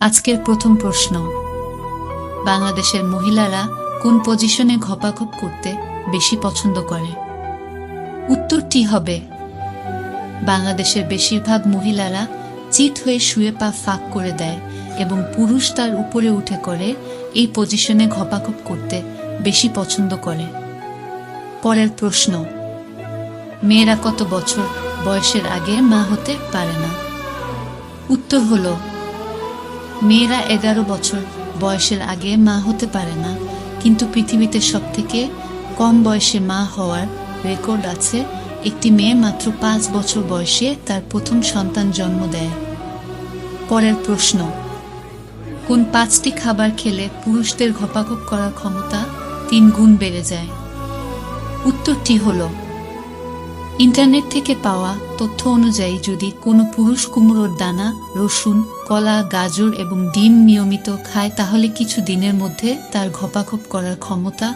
আজকের প্রথম প্রশ্ন, বাংলাদেশের মহিলারা কোন পজিশনে ঘপাঘপ করতে বেশি পছন্দ করে? উত্তরটি হবে, বাংলাদেশের বেশিরভাগ মহিলারা চিত হয়ে শুয়ে পা ফাঁক করে দেয় এবং পুরুষ তার উপরে উঠে করে এই পজিশনে ঘপাঘপ করতে বেশি পছন্দ করে। পরের প্রশ্ন, মেয়েরা কত বছর বয়সের আগে মা হতে পারে না? উত্তর হলো, মেয়েরা 11 বছর বয়সের আগে মা হতে পারে না, কিন্তু পৃথিবীতে সবথেকে কম বয়সে মা হওয়ার রেকর্ড আছে। একটি মেয়ে মাত্র 5 বছর বয়সে তার প্রথম সন্তান জন্ম দেয়। পরের প্রশ্ন, কোন 5টি খাবার খেলে পুরুষদের ঘপাঘপ করার ক্ষমতা 3 গুণ বেড়ে যায়? উত্তরটি হলো, ইন্টারনেট থেকে পাওয়া তথ্য অনুযায়ী যদি কোনো পুরুষ কুমড়োর দানা, রসুন, কলা, গাজর এবং ডিম নিয়মিত খায় তাহলে কিছু দিনের মধ্যে তার ঘপাঘপ করার ক্ষমতা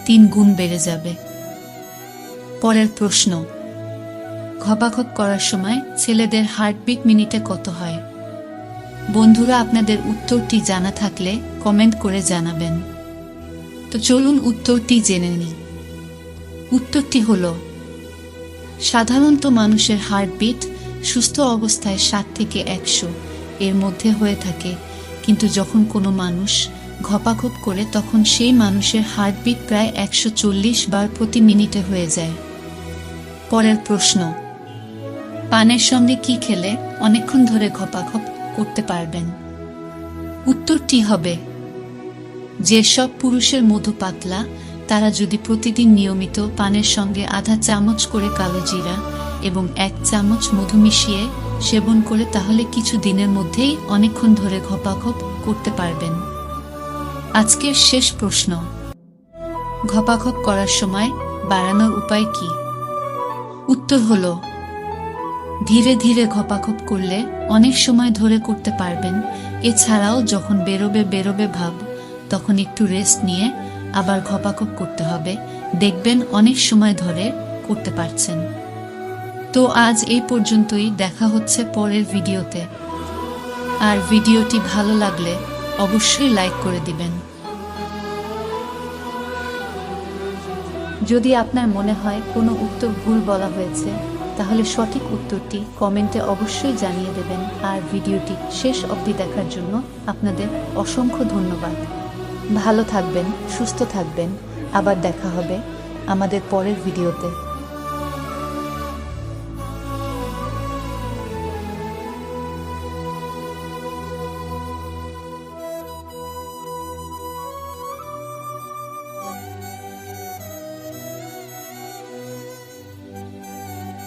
3 গুণ বেড়ে যাবে। পরের প্রশ্ন, ঘপাঘপ করার সময় ছেলেদের হার্টবিট মিনিটে কত হয়? বন্ধুরা, আপনাদের উত্তরটি জানা থাকলে কমেন্ট করে জানাবেন। তো চলুন উত্তরটি জেনে নিই। উত্তরটি হলো, সাধারণত মানুষের হার্টবিট সুস্থ অবস্থায় 60 থেকে 100 এর মধ্যে হয়ে থাকে, কিন্তু যখন কোনো মানুষ ঘপাঘপ করে তখন সেই মানুষের হার্টবিট প্রায় 140 বার প্রতি মিনিটে হয়ে যায়। পরের প্রশ্ন, পানের সঙ্গে কি খেলে অনেকক্ষণ ধরে ঘপাঘপ করতে পারবেন? উত্তরটি হবে, যেসব পুরুষের মধু পাতলা তারা যদি প্রতিদিন নিয়মিত পানের সঙ্গে আধা চামচ করে কালো জিরা এবং 1 চামচ মধু মিশিয়ে সেবন করে তাহলে কিছু দিনের মধ্যেই অনেকক্ষণ ধরে ঘপাঘপ করতে পারবেন। আজকের শেষ প্রশ্ন, ঘপাঘপ করার সময় বাড়ানোর উপায় কি? উত্তর হলো, ধীরে ধীরে ঘপাঘপ করলে অনেক সময় ধরে করতে পারবেন। এছাড়াও যখন বেরোবে ভাব তখন একটু রেস্ট নিয়ে আবার ঘপাঘপ করতে হবে, দেখবেন অনেক সময় ধরে করতে পারছেন। তো আজ এই পর্যন্তই, দেখা হচ্ছে পরের ভিডিওতে। আর ভিডিওটি ভালো লাগলে অবশ্যই লাইক করে দিবেন। যদি আপনার মনে হয় কোনো উত্তর ভুল বলা হয়েছে তাহলে সঠিক উত্তরটি কমেন্টে অবশ্যই জানিয়ে দেবেন। আর ভিডিওটি শেষ অবধি দেখার জন্য আপনাদের অসংখ্য ধন্যবাদ। ভালো থাকবেন, সুস্থ থাকবেন। আবার দেখা হবে আমাদের পরের ভিডিওতে।